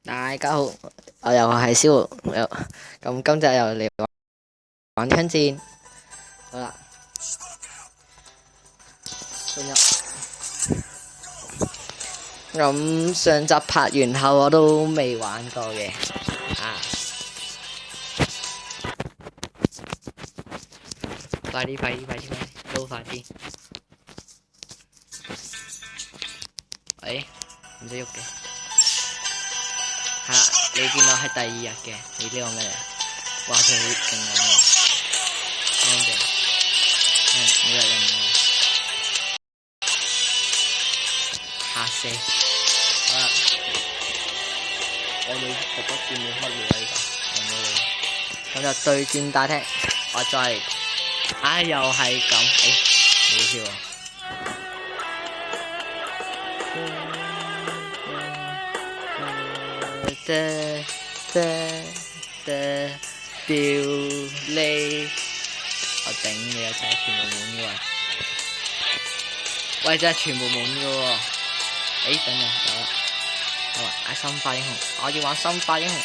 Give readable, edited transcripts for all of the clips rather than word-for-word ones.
大家好，我又係小胡，咁今集又嚟玩槍戰，好啦，進入。咁上集拍完後我都未玩過嘅，快啲，都快啲。喂，唔使喐嘅。係啦，你見到係第2日嘅，你知我咩嚟？哇，佢好勁咁喎，安靜，每日任務，嚇死！好啦，我哋直播見面開聊呢個，咁就對戰大廳，我再嚟，又係咁，冇笑喎。屌你！我頂你啊！真係全部滿嘅喎，喂，真係全部滿嘅喎。等陣有啦，好啊！生化英雄，我要玩生化英雄。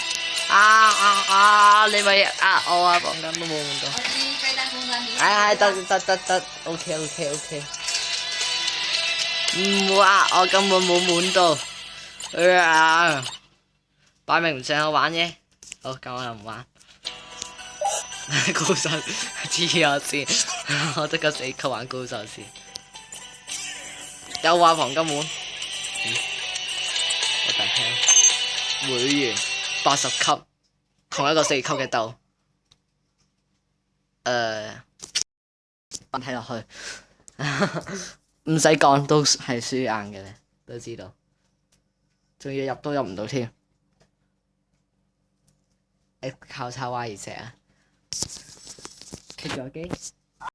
你咪我啊！講緊都冇滿到。得，OK。唔好我根本冇滿到。擺明唔想我玩啫。好，咁我又唔玩。高手黐我線，我得個4級玩高手先。又話黃金滿，我大聽會員80級，同一個4級嘅鬥。睇落去，唔使講都係輸硬嘅咧，都知道。仲要入都入唔到添。靠叉 Y 而食啊！棘咗機，嚟啊！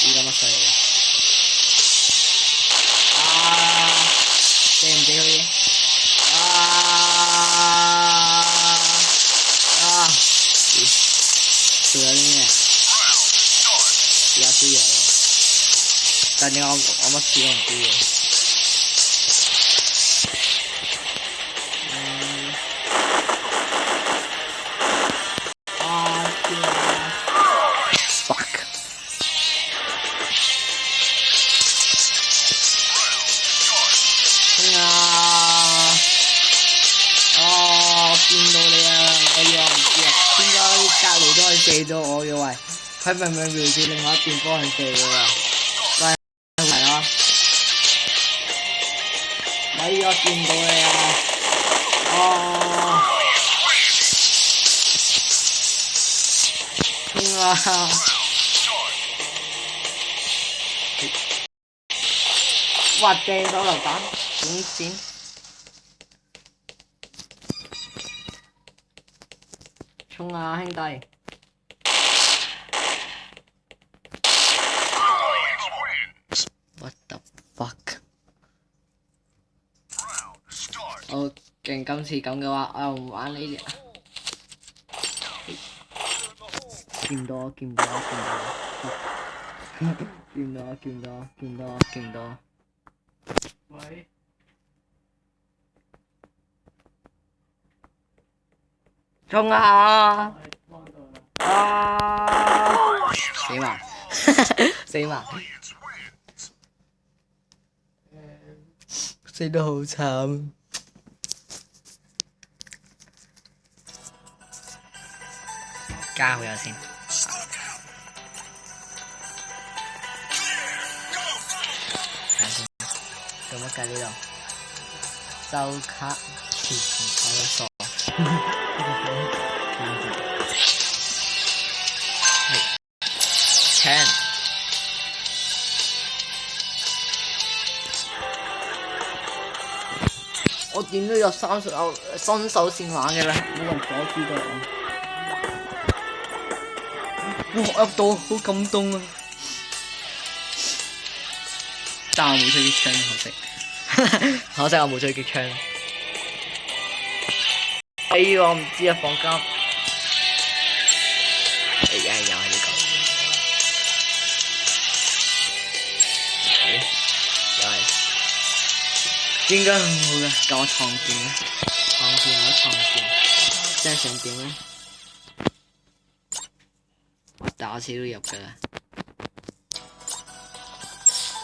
乜水嚟嘅？射唔射好嘢？做咗啲咩？而家輸咗喎，但係我乜事都唔知嘅。見到你啊！我以為唔知啊，點解隔離都係射咗我嘅喂？佢明明瞄住另外一邊幫人射嘅喎，喂，係啊！咪我見到你啊！衝啊！哇！掟手榴彈，閃閃！衝啊，兄弟！What the fuck？ 好勁！今次咁嘅話，我又唔玩呢啲。見到！喂！衝啊！死埋！死得好慘。加好友先。做乜計呢度？周卡我都傻。槍。我點都有30新手先玩嘅啦，冇人阻止到我。哇！入到好感動啊！但我冇追擊槍，可惜我冇追擊槍。我唔知啊，放監。又係呢個。又係。應該好嘅，夠我創建啦，創建我創建，真係想點咧？打死都入㗎啦！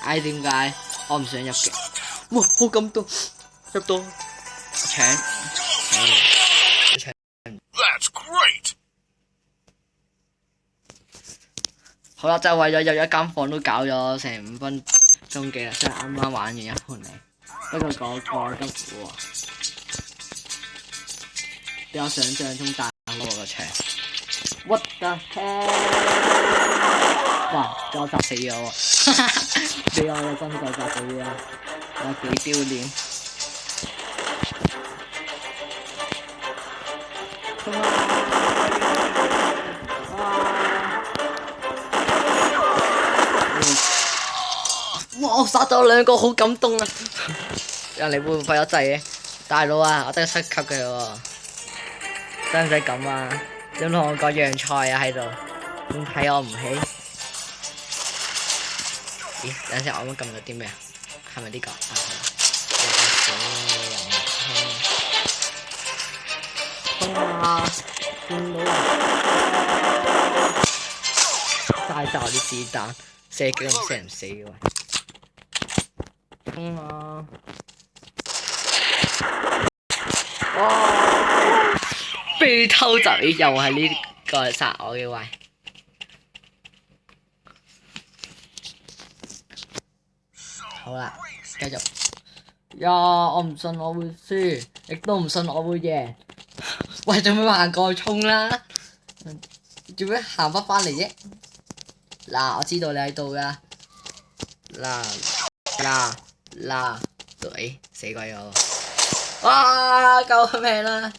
唉，點解我唔想入嘅？哇，好感動，入到搶！好啦，就為咗入一間房都搞咗成5分鐘幾啦，所以啱啱玩完一盤嚟。不過嗰個吉苦喎，比我想象中大好多個場。What the hell！ 哇！俾我砸死咗喎！俾我嘅真手砸死咗，我幾丟臉。哇！我殺咗2個，好感動啊！人哋會唔會廢咗掣嘅？大佬啊，我得7級嘅喎，使唔使咁啊？點同我講樣菜啊喺度？點睇我唔起？咦？等陣先，我啱啱撳咗啲咩啊？係咪呢個？啊！見到人嘥晒我啲子彈，射幾咁射唔死嘅喂！衝啊！哇！被偷襲，又係呢個殺我嘅喂！好啦，繼續。呀！我唔信我會輸，亦都唔信我會贏。喂，做咩行過去衝啦？做咩行翻返嚟啫？嗱，我知道你喺度噶。嗱，對，死鬼咗！哇！救命啦！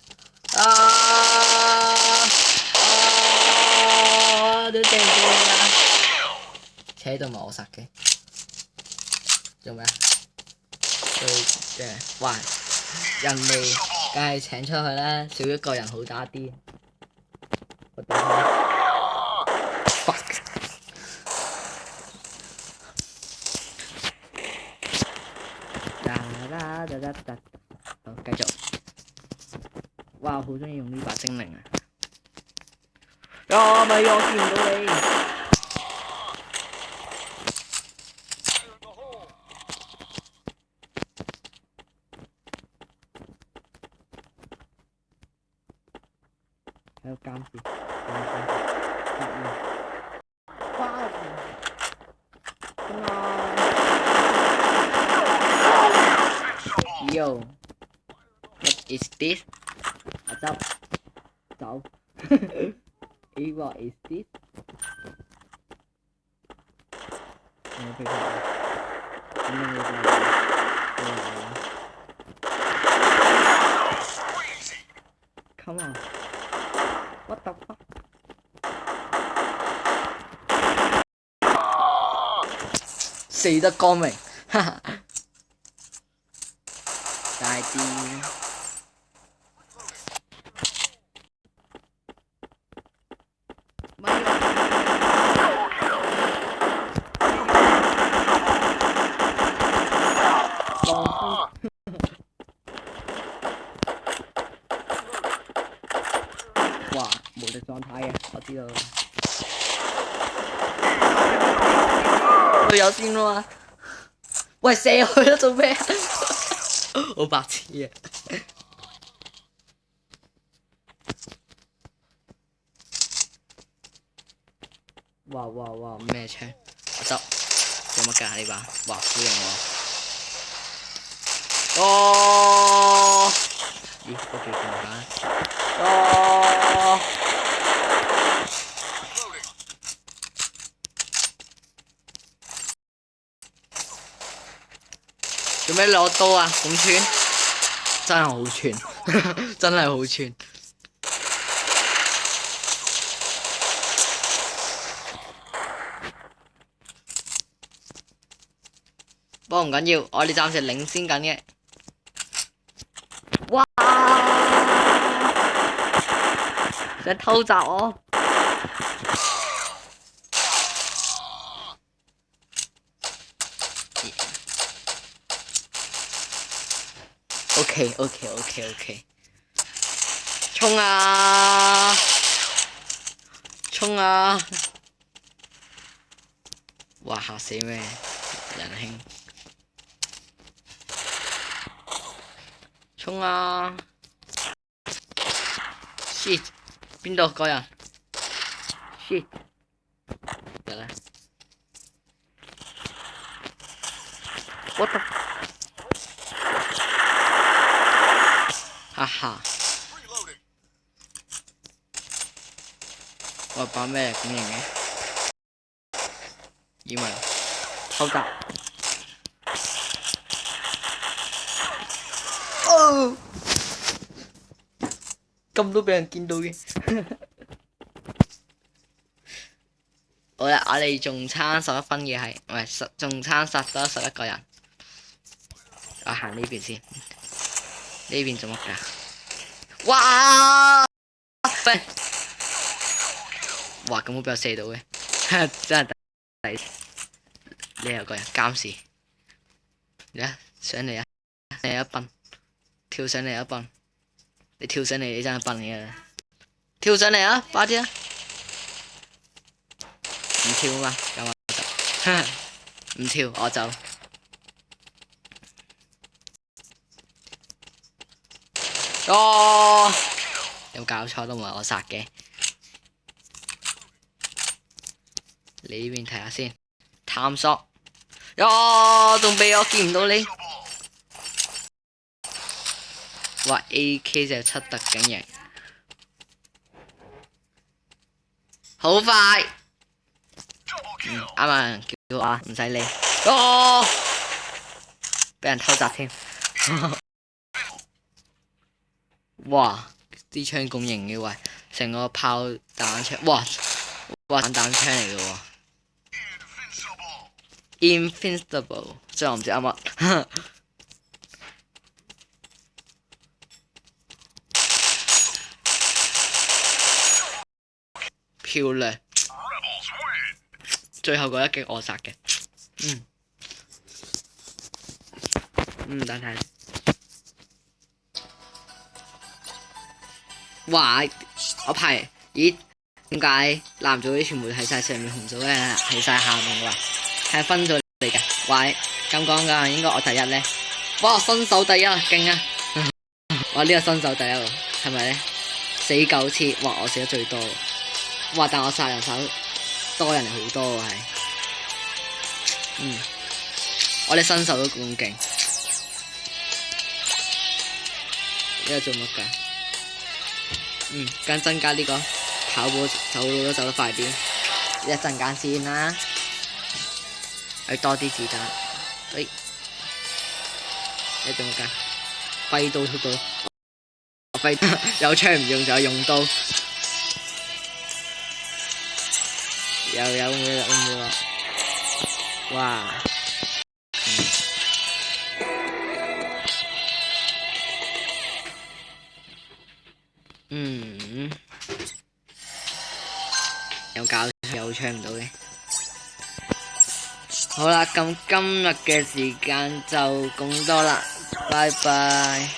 都射唔到啦！車都冇我殺嘅，做咩啊？哇！人哋梗係請出去啦，少一個人好打啲。我打開 fuck 好，繼續。哇！我好中意用呢把精靈啊！咪我見唔到你。喺度監視，Yo，what is this？ 走。What is this？ Come on。What the fuck？ 死得光明，哈哈！大啲。哇！無敵狀態嘅，我知道。隊友先啦嘛！喂，射去咗做咩？好白痴啊！哇！咩槍？我執做乜㗎呢把？哇，好型喎！哦！咦，都幾勁下。哦！做咩攞刀啊？咁串？真係好串，真係好串。不過唔緊要，我哋暫時領先緊嘅。哇！想偷襲我？ OK，衝啊！衝啊！哇嚇死咩仁兄！衝啊 ！shit， 邊度個人 ？shit， 得啦。what the？ 哈哈！我把咩咁型嘅？以為偷襲。哦！咁都俾人見到嘅。好啦，我哋仲差11分嘅係，唔係仲差殺咗11個人。我行呢邊先，呢邊做乜㗎？哇！喂！哇！咁我俾我射到嘅，真係抵！呢有個人監視，嚟啊！上嚟啊！你一笨，跳上嚟一笨，你跳上嚟你真係笨嘅，跳上嚟啊！快啲啊！唔跳嘛，咁我走，唔跳我走。哦，有搞錯都唔係我殺嘅。你呢邊睇下先，探索。喲，仲俾我見唔到你。哇 ！AK 就7特警型，好快。啱啱叫我唔使理。哦，俾人偷襲添。哇！啲槍咁型嘅喂，成個炮彈槍，哇！彈槍嚟嘅喎。Invincible， 雖然我唔知啱乜。漂亮，最後嗰一擊我殺嘅。等睇。哇！我排，咦？點解藍組啲全部喺晒上面，紅組咧喺晒下面嘅？係分咗嚟嘅。喂，咁講㗎，應該我第一咧。哇！新手第一，勁啊！哇！呢個新手第一喎，係咪咧？死9次，哇！我死得最多。哇！但我殺人手多人好多喎，係。我哋新手都咁勁。呢個做乜㗎？更增加呢個跑步走路都走得快啲。一陣間先啦，去多啲子彈。喂，你做乜㗎？揮刀速度，有槍唔用就用刀。又有冇啊？哇！有搞有搶唔到嘅。好啦，咁今日嘅時間就咁多啦，拜拜。